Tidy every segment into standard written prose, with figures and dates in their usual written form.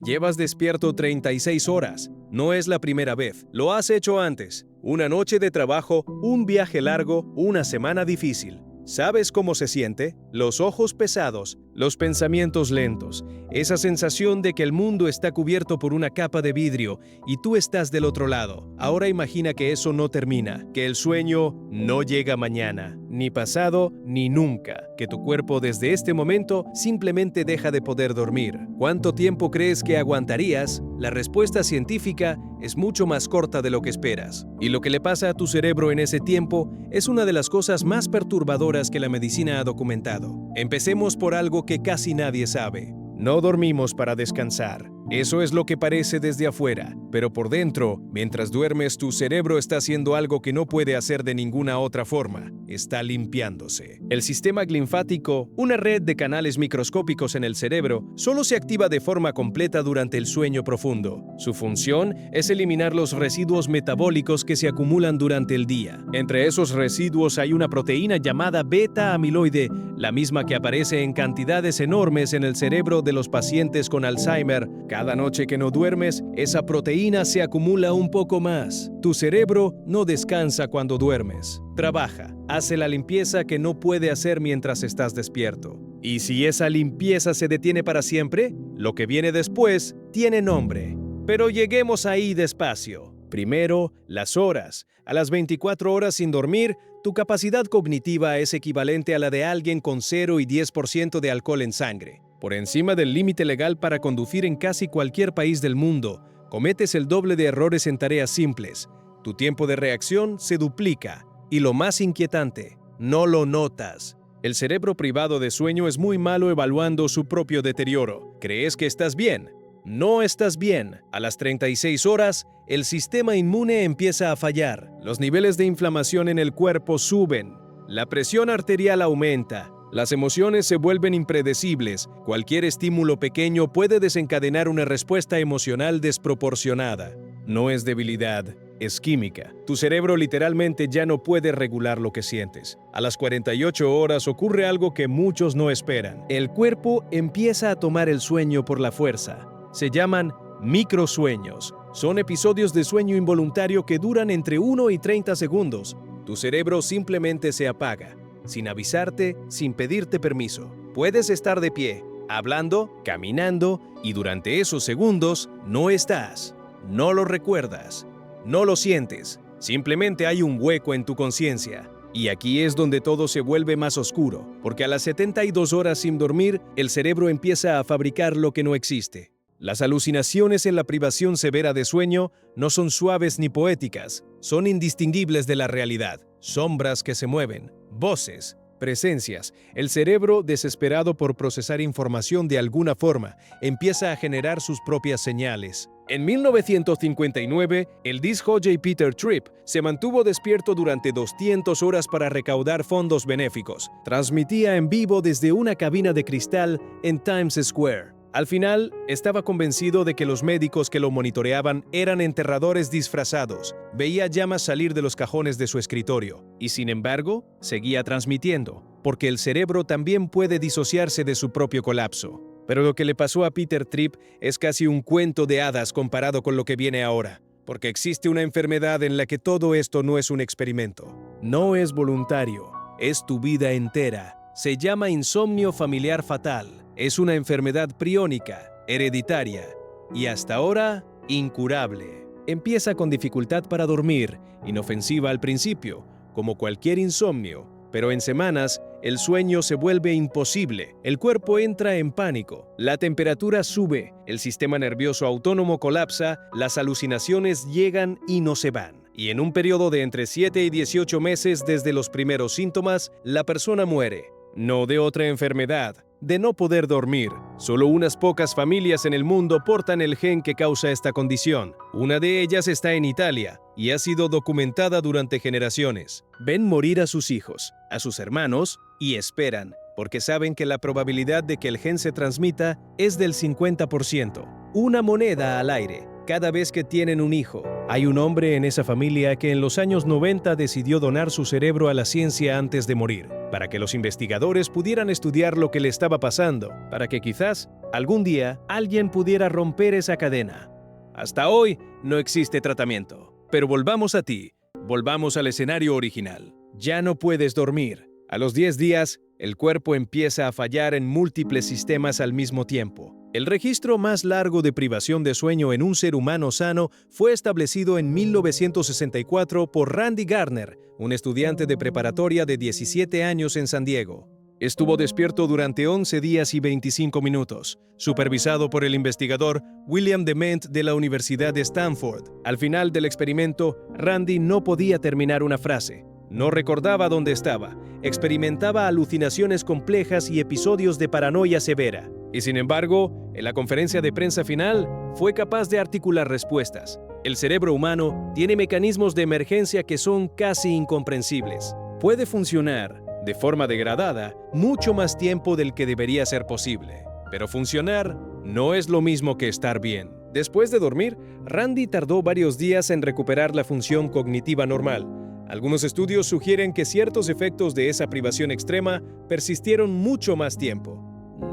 Llevas despierto 36 horas. No es la primera vez. Lo has hecho antes. Una noche de trabajo, un viaje largo, una semana difícil. ¿Sabes cómo se siente? Los ojos pesados, los pensamientos lentos, esa sensación de que el mundo está cubierto por una capa de vidrio y tú estás del otro lado. Ahora imagina que eso no termina, que el sueño no llega mañana, ni pasado, ni nunca, que tu cuerpo desde este momento simplemente deja de poder dormir. ¿Cuánto tiempo crees que aguantarías? La respuesta científica es mucho más corta de lo que esperas. Y lo que le pasa a tu cerebro en ese tiempo es una de las cosas más perturbadoras que la medicina ha documentado. Empecemos por algo que casi nadie sabe. No dormimos para descansar. Eso es lo que parece desde afuera, pero por dentro, mientras duermes, tu cerebro está haciendo algo que no puede hacer de ninguna otra forma. Está limpiándose. El sistema linfático, una red de canales microscópicos en el cerebro, solo se activa de forma completa durante el sueño profundo. Su función es eliminar los residuos metabólicos que se acumulan durante el día. Entre esos residuos hay una proteína llamada beta-amiloide, la misma que aparece en cantidades enormes en el cerebro de los pacientes con Alzheimer. Cada noche que no duermes, esa proteína se acumula un poco más. Tu cerebro no descansa cuando duermes. Trabaja, hace la limpieza que no puede hacer mientras estás despierto. Y si esa limpieza se detiene para siempre, lo que viene después tiene nombre. Pero lleguemos ahí despacio. Primero, las horas. A las 24 horas sin dormir, tu capacidad cognitiva es equivalente a la de alguien con 0 y 10% de alcohol en sangre. Por encima del límite legal para conducir en casi cualquier país del mundo, cometes el doble de errores en tareas simples. Tu tiempo de reacción se duplica. Y lo más inquietante, no lo notas. El cerebro privado de sueño es muy malo evaluando su propio deterioro. ¿Crees que estás bien? No estás bien. A las 36 horas, el sistema inmune empieza a fallar. Los niveles de inflamación en el cuerpo suben. La presión arterial aumenta. Las emociones se vuelven impredecibles. Cualquier estímulo pequeño puede desencadenar una respuesta emocional desproporcionada. No es debilidad, es química. Tu cerebro literalmente ya no puede regular lo que sientes. A las 48 horas ocurre algo que muchos no esperan. El cuerpo empieza a tomar el sueño por la fuerza. Se llaman microsueños. Son episodios de sueño involuntario que duran entre 1 y 30 segundos. Tu cerebro simplemente se apaga, sin avisarte, sin pedirte permiso. Puedes estar de pie, hablando, caminando, y durante esos segundos no estás. No lo recuerdas. No lo sientes. Simplemente hay un hueco en tu conciencia. Y aquí es donde todo se vuelve más oscuro, porque a las 72 horas sin dormir, el cerebro empieza a fabricar lo que no existe. Las alucinaciones en la privación severa de sueño no son suaves ni poéticas, son indistinguibles de la realidad. Sombras que se mueven, voces, presencias. El cerebro, desesperado por procesar información de alguna forma, empieza a generar sus propias señales. En 1959, el disc jockey Peter Tripp se mantuvo despierto durante 200 horas para recaudar fondos benéficos. Transmitía en vivo desde una cabina de cristal en Times Square. Al final, estaba convencido de que los médicos que lo monitoreaban eran enterradores disfrazados. Veía llamas salir de los cajones de su escritorio. Y sin embargo, seguía transmitiendo, porque el cerebro también puede disociarse de su propio colapso. Pero lo que le pasó a Peter Tripp es casi un cuento de hadas comparado con lo que viene ahora, porque existe una enfermedad en la que todo esto no es un experimento. No es voluntario, es tu vida entera. Se llama insomnio familiar fatal. Es una enfermedad priónica, hereditaria y hasta ahora incurable. Empieza con dificultad para dormir, inofensiva al principio, como cualquier insomnio, pero en semanas el sueño se vuelve imposible, el cuerpo entra en pánico, la temperatura sube, el sistema nervioso autónomo colapsa, las alucinaciones llegan y no se van. Y en un periodo de entre 7 y 18 meses desde los primeros síntomas, la persona muere. No de otra enfermedad, de no poder dormir. Solo unas pocas familias en el mundo portan el gen que causa esta condición. Una de ellas está en Italia y ha sido documentada durante generaciones. Ven morir a sus hijos, a sus hermanos y esperan, porque saben que la probabilidad de que el gen se transmita es del 50%. Una moneda al aire. Cada vez que tienen un hijo, hay un hombre en esa familia que en los años 90 decidió donar su cerebro a la ciencia antes de morir, para que los investigadores pudieran estudiar lo que le estaba pasando, para que quizás algún día alguien pudiera romper esa cadena. Hasta hoy no existe tratamiento. Pero volvamos a ti, volvamos al escenario original. Ya no puedes dormir. A los 10 días, el cuerpo empieza a fallar en múltiples sistemas al mismo tiempo. El registro más largo de privación de sueño en un ser humano sano fue establecido en 1964 por Randy Gardner, un estudiante de preparatoria de 17 años en San Diego. Estuvo despierto durante 11 días y 25 minutos, supervisado por el investigador William Dement de la Universidad de Stanford. Al final del experimento, Randy no podía terminar una frase. No recordaba dónde estaba, experimentaba alucinaciones complejas y episodios de paranoia severa. Y sin embargo, en la conferencia de prensa final, fue capaz de articular respuestas. El cerebro humano tiene mecanismos de emergencia que son casi incomprensibles. Puede funcionar, de forma degradada, mucho más tiempo del que debería ser posible. Pero funcionar no es lo mismo que estar bien. Después de dormir, Randy tardó varios días en recuperar la función cognitiva normal. Algunos estudios sugieren que ciertos efectos de esa privación extrema persistieron mucho más tiempo.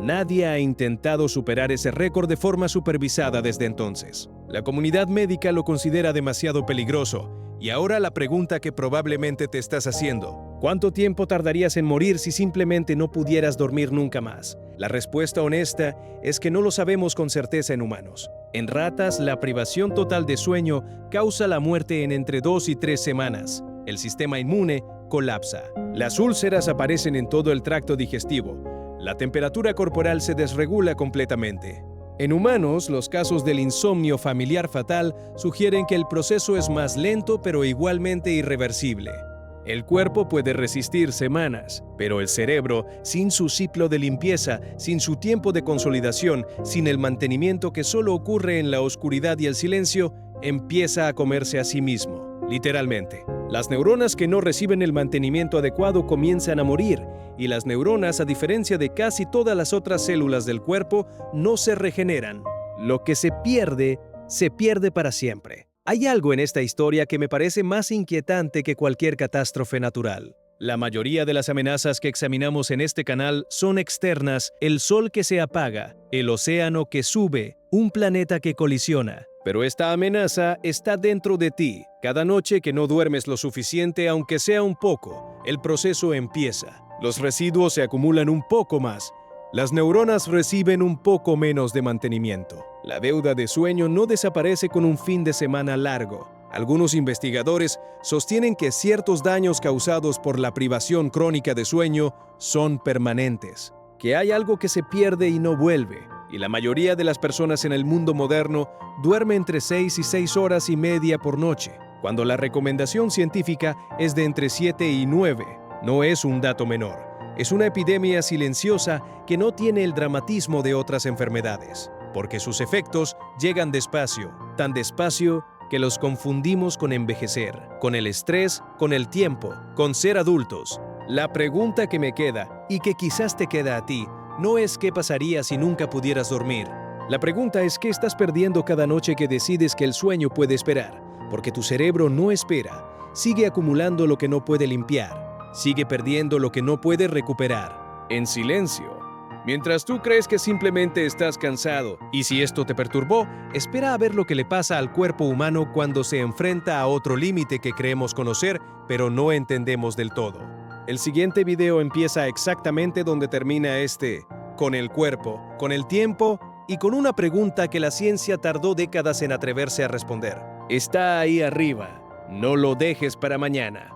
Nadie ha intentado superar ese récord de forma supervisada desde entonces. La comunidad médica lo considera demasiado peligroso. Y ahora la pregunta que probablemente te estás haciendo: ¿cuánto tiempo tardarías en morir si simplemente no pudieras dormir nunca más? La respuesta honesta es que no lo sabemos con certeza en humanos. En ratas, la privación total de sueño causa la muerte en entre 2 y 3 semanas. El sistema inmune colapsa. Las úlceras aparecen en todo el tracto digestivo. La temperatura corporal se desregula completamente. En humanos, los casos del insomnio familiar fatal sugieren que el proceso es más lento pero igualmente irreversible. El cuerpo puede resistir semanas, pero el cerebro, sin su ciclo de limpieza, sin su tiempo de consolidación, sin el mantenimiento que solo ocurre en la oscuridad y el silencio, empieza a comerse a sí mismo, literalmente. Las neuronas que no reciben el mantenimiento adecuado comienzan a morir, y las neuronas, a diferencia de casi todas las otras células del cuerpo, no se regeneran. Lo que se pierde para siempre. Hay algo en esta historia que me parece más inquietante que cualquier catástrofe natural. La mayoría de las amenazas que examinamos en este canal son externas: el sol que se apaga, el océano que sube, un planeta que colisiona. Pero esta amenaza está dentro de ti. Cada noche que no duermes lo suficiente, aunque sea un poco, el proceso empieza. Los residuos se acumulan un poco más. Las neuronas reciben un poco menos de mantenimiento. La deuda de sueño no desaparece con un fin de semana largo. Algunos investigadores sostienen que ciertos daños causados por la privación crónica de sueño son permanentes, que hay algo que se pierde y no vuelve. Y la mayoría de las personas en el mundo moderno duerme entre 6 y 6 horas y media por noche, cuando la recomendación científica es de entre 7 y 9. No es un dato menor. Es una epidemia silenciosa que no tiene el dramatismo de otras enfermedades, porque sus efectos llegan despacio, tan despacio que los confundimos con envejecer, con el estrés, con el tiempo, con ser adultos. La pregunta que me queda, y que quizás te queda a ti, no es qué pasaría si nunca pudieras dormir. La pregunta es qué estás perdiendo cada noche que decides que el sueño puede esperar, porque tu cerebro no espera. Sigue acumulando lo que no puede limpiar. Sigue perdiendo lo que no puede recuperar. En silencio. Mientras tú crees que simplemente estás cansado, y si esto te perturbó, espera a ver lo que le pasa al cuerpo humano cuando se enfrenta a otro límite que creemos conocer, pero no entendemos del todo. El siguiente video empieza exactamente donde termina este, con el cuerpo, con el tiempo y con una pregunta que la ciencia tardó décadas en atreverse a responder. Está ahí arriba. No lo dejes para mañana.